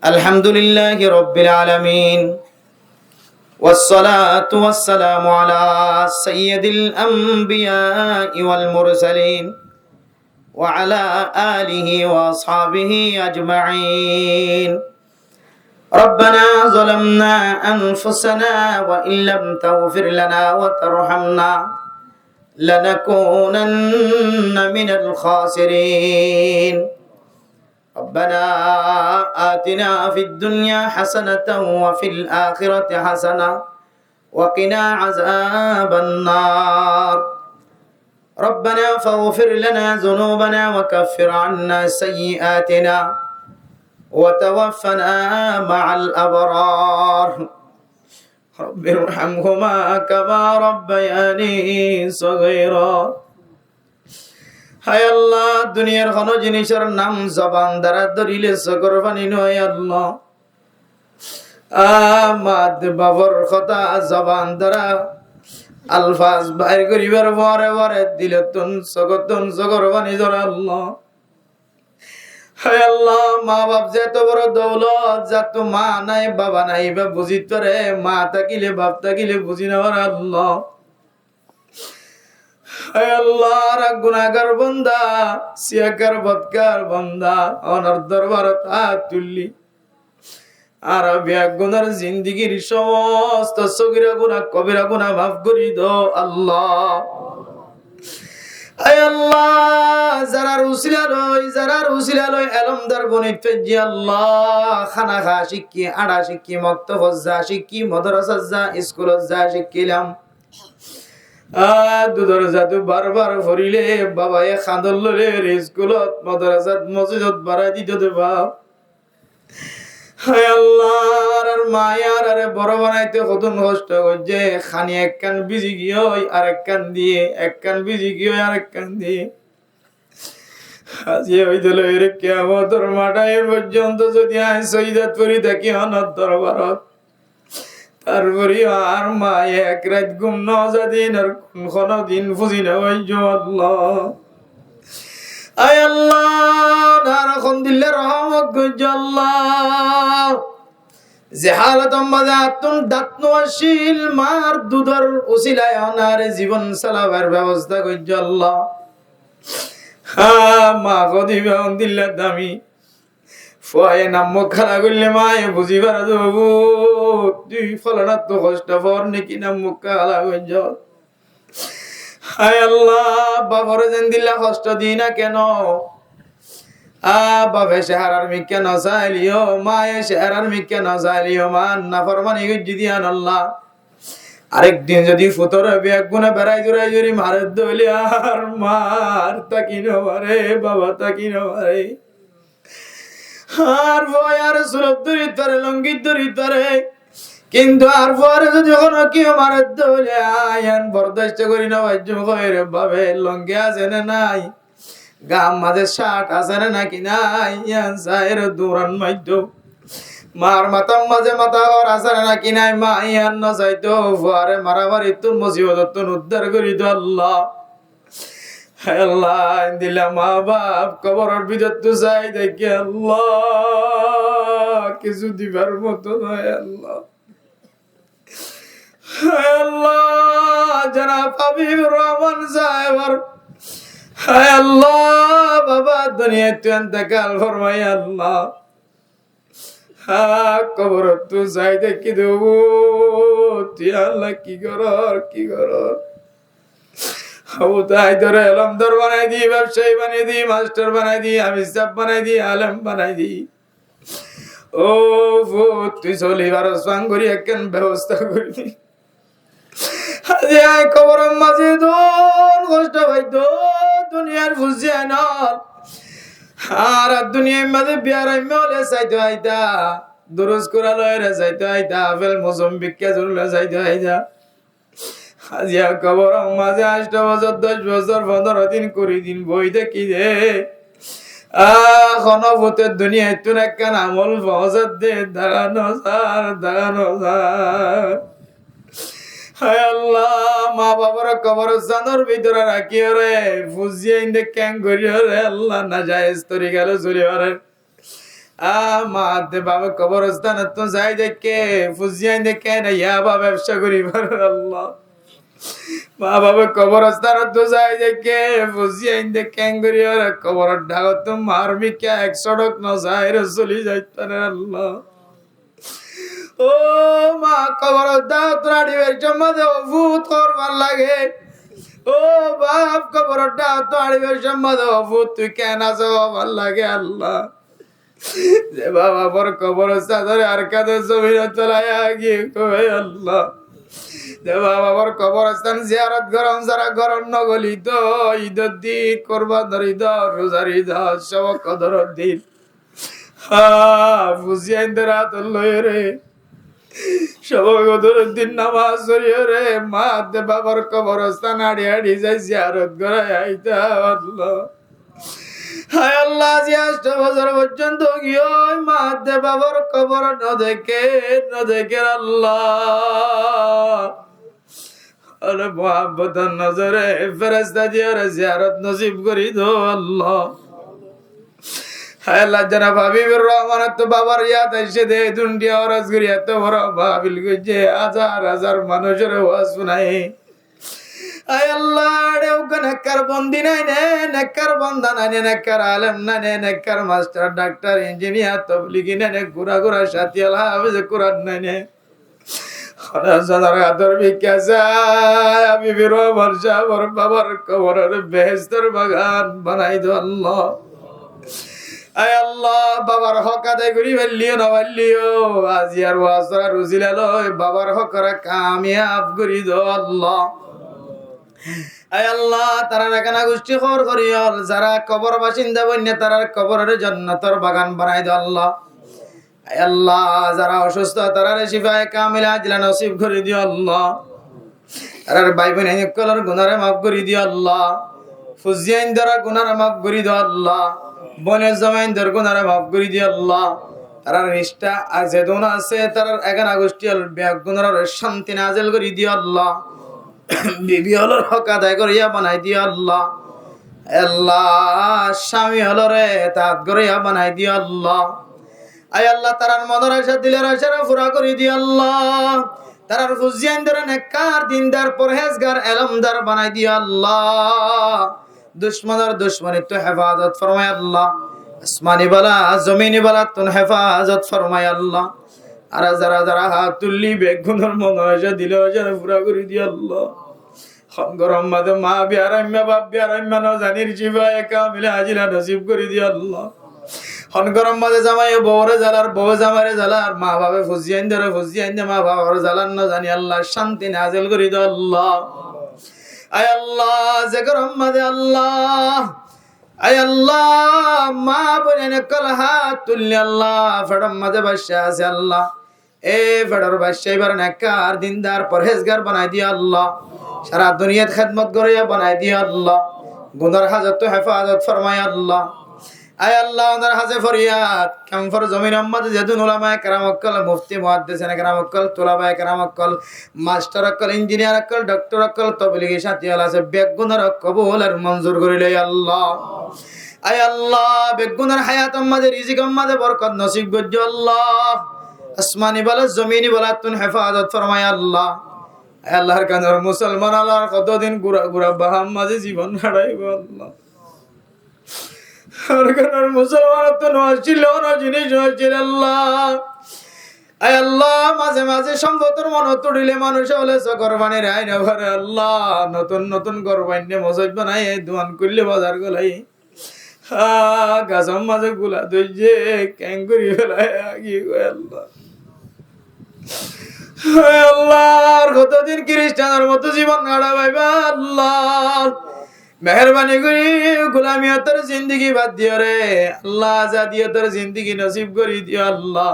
الحمد لله رب العالمين والصلاة والسلام على سيد الأنبياء والمرسلين وعلى آله وأصحابه أجمعين. ربنا ظلمنا أنفسنا وإن لم تغفر لنا وترحمنا لنكونن من الخاسرين. ربنا آتنا في الدنيا حسنة وفي الآخرة حسنة وقنا عذاب النار. ربنا فاغفر لنا ذنوبنا وكفر عنا سيئاتنا وتوفنا مع الأبرار. رب ارحمهما كما ربياني صغيرا. হায় আল্লাহ, দুনিয়ার কোন জিনিসের নাম জবান দ্বারা ধরিলে চোখের পানি নয় আল্লাহ। মাদ বাবর কথা জবান দ্বারা আলফাজ বাইর করিবার পরে পরে দিলে তুন চোখের পানি ধরা আল্লাহ। হায় আল্লাহ, মা বাপ যে এত বড় দৌলত, যাতো মা নাই বাবা নাই বা বুঝিত পারে, মা থাকিলে বাপ থাকিলে বুঝি নেওয়ার আল্লাহ। হায় আল্লাহ, গুনাহগার বান্দা, সিয়াকার বদকার বান্দা ওনার দরবারত হাত তুললি আর বেগুনার জিন্দেগীর সমস্ত সগীরা গুনাহ কবিরা গুনাহ মাফ করে দাও আল্লাহ। হায় আল্লাহ, যারা রুসিলা লই এলমদার বনিত ফেজি আল্লাহ, খানা খা শিক্ষি, আড়া শিক্ষি, মক্তব যা শিক্ষি, মাদ্রাসা যা, স্কুল যা শিখিলাম। দুধর জাদু বারবার ভরিলে বাবাই খাঁদল ললে স্কুলত মাদ্রাসাত মসজিদত বাড়াই দিত দেবা। হায় আল্লাহ, আর মায়ার আরে বড় বানাইতে কত কষ্ট করছে। খানি এক কান বিজি গিয়ে আর এক কান দিয়ে, এক কান বিজি গিয়ে আর এক কান দিয়ে আজি হইতে এর কিয়ামতের মাঠায় পর্যন্ত যদি আই শহীদাত করি থাকি অনর দরবারত, তারপরে আর মা এক রাত ঘুম নজাদিন আর কোন দিন ফুজি না আল্লাহ। আয় আল্লাহ, নারখন দিলে রহমত গজ আল্লাহ। যে হালত আমাদের আতুন দাতনশীল মার দুধর উসিলায় অনারে জীবন চালাবার ব্যবস্থা গজ আল্লাহ। মা গদিবে দিল্লা দামি ফয়ে নাম খালা করলে মায়ে বুঝিবার দেবো তুই ফলানা তো কষ্ট পর নাকি নাম মুখ খালা গজ। হায় আল্লাহ, বাবার যেন দিল্লা কষ্ট দি না কেন? বাবা শেহারার মিকে ন চাইলিও, মায়ে শেহারার মিকে ন চাইলিও, মা না ফরমানি গজ্জি দিয়ান আল্লাহ। আরেকদিন যদি ফুতর বিয়াক গুনা বেড়াই দূরাই জুড়ি মারে দলি আর মার তাকি নবারে, বাবা তাকি নবারে। আর ভয় আর সুরত দরিত পারে, লঙ্গিত দরিত পারে, কিন্তু আর পরে যদি কোনো কেউ মারে দলে আয়ান বরদাস্ত করি না বাজ্য রে বাবে লঙ্গি আছে না নাই, গাম মাঝে শার্ট আছে না নাকি নাই, ইয়ান সাইর দৌড়ান মাইত মার মাতাম মাঝে মাথা হর আছে না নাকি নাই, মা ইয়ান ন চাইতো ফুয়ারে মারামারি তুন মুসিবত তুন উদ্ধার করি তো আল্লাহ। আল্লাহ দিলা মা বাপ কবরের ভিতর তো চাই দেখি আল্লাহ, কিছু দিবার মতো নয় আল্লাহ। আল্লাহ, যারা হাবিব রহমান সাহেবার হায় আল্লাহ বাবা দুনিয়ায় তুই ইন্তেকাল ফরমাই আল্লাহ। কবর তো যাই দেখি দেব তুই আল্লাহ কি কর তাই ধরে এলমদার বানাই দি, ব্যবসায়ী বানাই দি, মাস্টার বানাই দি, হাফিজ সাহেব বানাই দি, আলেম বানাই দি। ও তুই চলিবার সাং করি একখান ব্যবস্থা করি দি। কবর মাঝে দোন কষ্ট পাইতো দুনিয়ার বুঝে আনল আর দুনিয়ার মাঝে বিয়ার হলে চাইতে আইতা, দুরুজ করা লয়রে চাইতে আইতা, আপেল মৌসম্বি খেজুর লয়ে চাইতে আইতা। আজিয়া কবর মাঝে 8 বছর 10 বছর 15 দিন করি দিন বই দেখি দে খনভূতের দুনিয়ায় তুন একখান আমল ফসদ দে দাগানো সার। হায় আল্লাহ, মা বাবার কবরস্থানের ভিতরে রাখি রে ফুজিয়ে ইন্দে ক্যাং করি রে আল্লাহ, না জায়েজ তরি গেল চলি রে মা দে বাবা কবরস্থান তো যাই দেখে ফুজিয়াই দেখে না ইয়া বা ব্যবসা করি আল্লাহ মা বাবা কবরস্থান তো যাই দেখে ফুজিয়াই দেখে করি আর কবর ডাগত তো মারবি কে এক সড়ক ন যায় রে চলি যাইতারে আল্লাহ ও মা কবর দাও তোরা ডিবের জমা দে ভূত করবার লাগে ও বাপ কবর দাও তোরা ডিবের জমা দে ভূত তুই কেন আছো ভাল লাগে আল্লাহ যে বাবা বর কবর সাদরে আর কাদের জমিন তলায় গিয়ে কই আল্লাহ যে বাবা বর কবরস্থান জিয়ারত গরম যারা গরম নগলি তো ঈদের দিন কোরবানের ঈদ রোজার ঈদ সব কদর দিন বুঝিয়ে রাত লয়ে রে সব কদর দিন নামাজ পড়িয়ে রে মা দে বাবার কবরস্থান আড়ি আড়ি যাই জিয়ারত করাই আইতা আল্লাহ হায় আল্লাহ জিয়াষ্ট বছর পর্যন্ত গিয়ে মা দে বাবার কবর ন দেখে আল্লাহ আরে মোহাম্মতের নজরে ফেরেশতা দিয়ে জিয়ারত নসিব করি দো আল্লাহ হায় আল্লাহ জনাব হাবিবুর রহমান তো বাবার ইয়াদ এসে দে দুনিয়া ওরাজ করি এত বড় বাবিল গজে হাজার হাজার মানুষের ওয়াজ শুনাই আয় আল্লাহ রেও নেককার বন্দি নাই নে নেককার বন্দা নাই নে নেককার আলেম নাই নে নেককার মাস্টার ডাক্তার ইঞ্জিনিয়ার তবলিগি নাই নে গুরা গুরা সাথী আল্লাহ হাফেজ কুরআন নাই নে হাজার আদর বিকাশা আমি বিরো বর্ষা বর বাবার কবরের বেহেশতের বাগান বানাই দো আল্লাহ আয় আল্লাহ বাবার হক আদায় করি ফেললিও না ফেললিও আজি আর ওয়াসরা রুজিলা লয় বাবার হকরা কামিয়াব করি দো আল্লাহ আয় আল্লাহ তারা রাখানা গোষ্ঠী খবর করিও যারা কবর বাসিন্দা বন্যা তারার কবরের জান্নাতের বাগান বানাই দো আল্লাহ আয় আল্লাহ যারা অসুস্থ তারার শিফায়ে কামিলা আজলা নসিব করে দিও আল্লাহ তারার ভাই বোন কলর গুনারে মাফ করে দিও আল্লাহ ফুজিয়াইন দ্বারা গুনারে মাফ করে দিও আল্লাহ বনের জমাইন দ্বারা গুনারে মাফ করে দিও আল্লাহ তারার নিষ্ঠা আছে দোনা আছে তারার এগানা গোষ্ঠী গুনার শান্তি নাজিল করে দিও আল্লাহ বিবি হলর হক আদায় করিয়া বানাই দিও আল্লাহ আল্লাহ স্বামী হলরে তাত করিয়া বানাই দিও আল্লাহ আয় আল্লাহ তারার মনের আশা দিলের আশা পুরা করে দিও আল্লাহ তারার ফুজিয়ান ধরে নেককার দিনদার পরহেজগার এলমদার বানাই দিও আল্লাহ দুশ্মনের দুশ্মনিত্ব হেফাজত ফরমায় আল্লাহ আসমানি বালা জমিনি বালা তুন হেফাজত ফরমায় আল্লাহ আর যারা যারা হাত তুললি বেগুনের মনের আশা দিলের আশা পুরা করে দিও আল্লাহ গরম মাদে মা বিয়ারাম্মা বাপ বিয়ারাম্মা ন জানির জিবায়ে কামিলা আজিলা নসিব করে দিও আল্লাহ গরম মাঝে জামাই বউরে জ্বালার বউ জামারে জ্বালার মা বাবা ফুজিয়াইন ধরে ফুজিয়াইন দে মা বাবার জ্বালার না জানি আল্লাহ শান্তি নাজিল করি দাও আল্লাহ আয় আল্লাহ যে গরম মাঝে আল্লাহ আয় আল্লাহ মা বোনের কল হাত তুললি আল্লাহ ফেডম মাঝে বাদশা আছে আল্লাহ এ ফেডর বাদশা এবার নেককার দিনদার পরহেজগার বানাই দিও আল্লাহ সারা দুনিয়াত খেদমত করিয়া বানাই দিও আল্লাহ গুনার হাজত হেফাজত ফরমায় আল্লাহ আয় আল্লাহ ওনার হাজে ফরিয়াদ কামফর জমিন আম্মাদ যেদুন উলামায়ে কেরাম অক্কল মুফতি মুহাদ্দিসিন কেরাম অক্কল তুলাবায়ে কেরাম অক্কল মাস্টার অক্কল ইঞ্জিনিয়ার অক্কল ডক্টর অক্কল তবলিগি সাথী আল আছে বেগুনার কবুল আর মঞ্জুর করিলে আল্লাহ আয় আল্লাহ বেগুনার হায়াত আম্মাদে রিজিক আম্মাদে বরকত নসিব গজ্জ আল্লাহ আসমানি বালা জমিনি বালা তুন হেফাজত ফরমায় আল্লাহ আয় আল্লাহর কানের মুসলমান আল্লাহর কতদিন গুরা গুরা বাহাম মাঝে জীবন হারাইব আল্লাহ আর মুসলমান তো নছিল না জিনিস হয়েছিল আল্লাহ আয় আল্লাহ মাঝে মাঝে সম্পদের মন তুড়িলে মানুষ হলে কোরবানির আইন ভরে আল্লাহ নতুন নতুন কোরবানি মসজিদ বানাই দোয়ান করলে বাজার গলাই গাছম মাঝে গুলা ধরছে ক্যাং করি ফেলায় কি আল্লাহ আল্লাহ কতদিন খ্রিস্টানের মতো জীবন কাটা পাইবা আল্লাহ মেহরবানি করি গোলামিয়তের জিন্দগি বাদ দিও রে আল্লাহ আজাদিয়তের জিন্দগি নসিব করি দিও আল্লাহ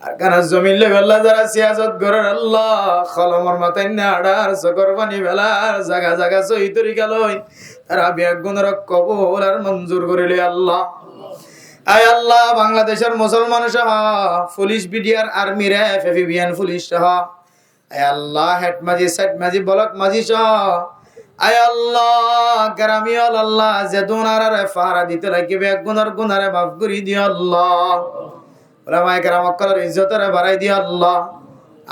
আর কানা জমিন লেবেল্লা যারা সিয়াসত করেন আল্লাহ কলমর মাথায় না আড়ার চকর পানি বেলার জাগা জাগা সহি তরিকা লই তারা বেগুনের কবুল আর মঞ্জুর করিলে আল্লাহ আয় আল্লাহ বাংলাদেশের মুসলমান সহ police BDR army RAB FBN police সহ আয় আল্লাহ হেড মাঝি সেট মাঝি ব্লক মাঝি সহ আয় আল্লাহ গ্রামি আল্লাহ যে দুনারে ফারা দিতে লাগিবে গুনারে মাফ করে দিও আল্লাহ ওলামায়ে কেরাম কলের ইজ্জতরে বাড়াই দিও আল্লাহ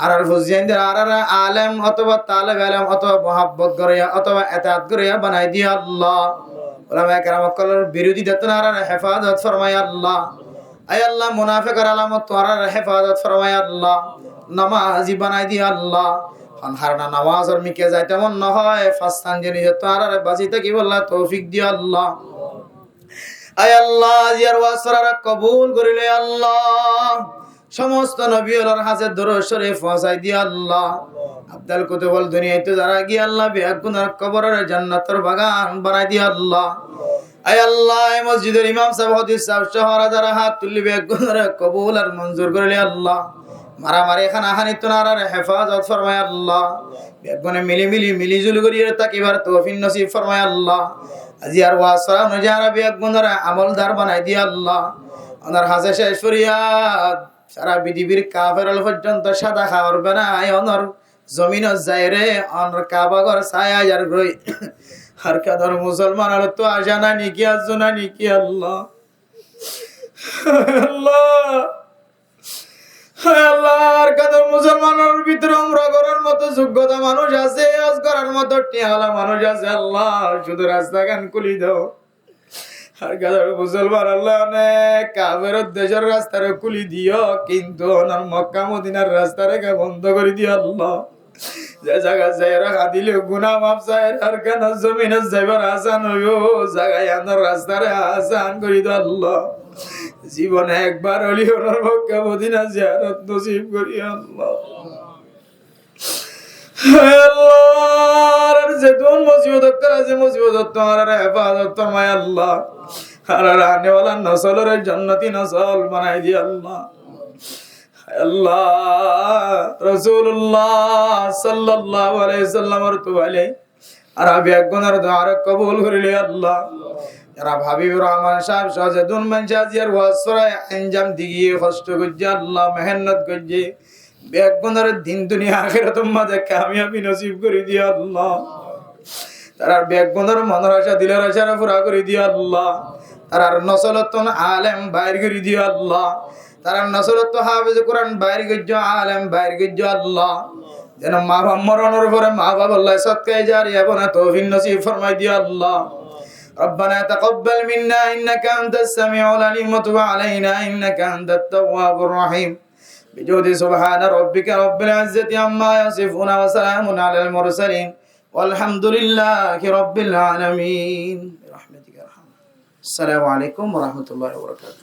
আর ফুজিয়ানদের আর আলেম অথবা তালেব আলেম অথবা মুহাব্বত করিয়া অথবা ইতাআত করিয়া বানাই দিও আল্লাহ ওলামায়ে কেরাম কলের বিরোধিতা আর হেফাজত ফরমায় আল্লাহ আয় আল্লাহ মুনাফিকের আলামত আর হেফাজত ফরমায় আল্লাহ নামাজি বানাই দিও আল্লাহ হারনা নামাজের মিকে যাইতে মন না হয় ফাস্তান জেনে যে তারারে বাজিতে কি বললা তৌফিক দিও আল্লাহ আয় আল্লাহ জিয়ার ওয়াসরা কবুল করিলে আল্লাহ সমস্ত নবী ওলার হাতে দরুদ শরীফ পৌঁছাই দিও আল্লাহ আব্দুল কুতুবুল দুনিয়াতে যারা গিয়ে আল্লাহ বেগুনার কবরের জান্নাতের বাগান বানাই দিও আল্লাহ আয় আল্লাহ এই মসজিদের ইমাম সাহেব হাদিস সাহেব শহরে যারা হাত তুললি বেগুনার কবুল আর মঞ্জুর করিলে আল্লাহ মারামারি খানাখানি তোনার হেফাজত ফরমায় আল্লাহ বেগুনে মিলিজুল করিয়ে তাকিবার তৌফিক নসিব ফরমায় আল্লাহ আজি আর ওয়াসরা নজারা বেগুনার আমলদার বানাই দিয়া আল্লাহ ওনার হাজে শেষ ফরিয়াদ সারা পৃথিবীর কাফের পর্যন্ত সাদা খাওয়ার বানায় ওনার জমিন যায়রে ওনার কাবাগর ছায়া আর রই আর কাদর মুসলমান আর তো আজানা নিকি আজনা নিকি আল্লাহ আল্লাহ আল্লাহর কাদের মুসলমানের ভিতরে উমরা করার মতো যোগ্যতা মানুষ আছে, হজ করার মতো টিয়ালা মানুষ আছে। আল্লাহ শুধু রাস্তা গান খুলি দাও। আর কাদের মুসলমান আল্লাহ অনেক কাফের দেশের রাস্তারে খুলি দিও, কিন্তু ওনার মক্কা মদিনার রাস্তা রেখে বন্ধ করে দিও আল্লাহ। যে জায়গা যাই রাখা দিলে গুনাহ মাফ চাই, আর কেন জমিনে যাইবার আসান হইও জায়গায় আনার রাস্তারে আসান করে দিও আল্লাহ। জীবনে একবার হলি ওনার মক্কা মদিনা জিয়ারত নসিব করি আল্লাহ। আল্লাহ যে কোন মুসিবত আছে মুসিবত তোমার হেফাজত ফরমায় আল্লাহ। আর আনে ওয়ালা নসলের জান্নাতি নসল বানাই দি আল্লাহ। আল্লাহ রাসূলুল্লাহ সাল্লাল্লাহু আলাইহি সাল্লামের তোয়ালে আর আবি একগুনার দোয়া কবুল করিলে আল্লাহ। যারা হাবিবুর রহমান সাহেব সাজেদুন মানজাজিয়ার ওয়াসরা আঞ্জাম দিগিয়ে কষ্ট করছে আল্লাহ, মেহনত করছে, বেগুনার দিন দুনিয়া আখিরাত মাঝে কামিয়াবি নসিব করে দিও আল্লাহ। তারা বেগুনার মনের আশা দিলের আশা পুরা করে দিও আল্লাহ। তার নসলতন আলেম বাইর করে দিও আল্লাহ। তারা নসলত হাফেজ কোরআন বাইর করছো, আলেম বাইর করছো আল্লাহ। যেন মা বাবা মরণের পরে মা বাবা আল্লাহ সৎকায় জারিয়া বনা তৌফিক নসিব ফরমাই দিও আল্লাহ। ربنا تقبل منا إنك أنت السميع العليم وتب علينا إنك أنت التواب الرحيم بجود سبحان ربك رب العزة عما يصفون وسلام على المرسلين والحمد لله رب العالمين برحمتك يا أرحم. السلام عليكم ورحمة الله وبركاته.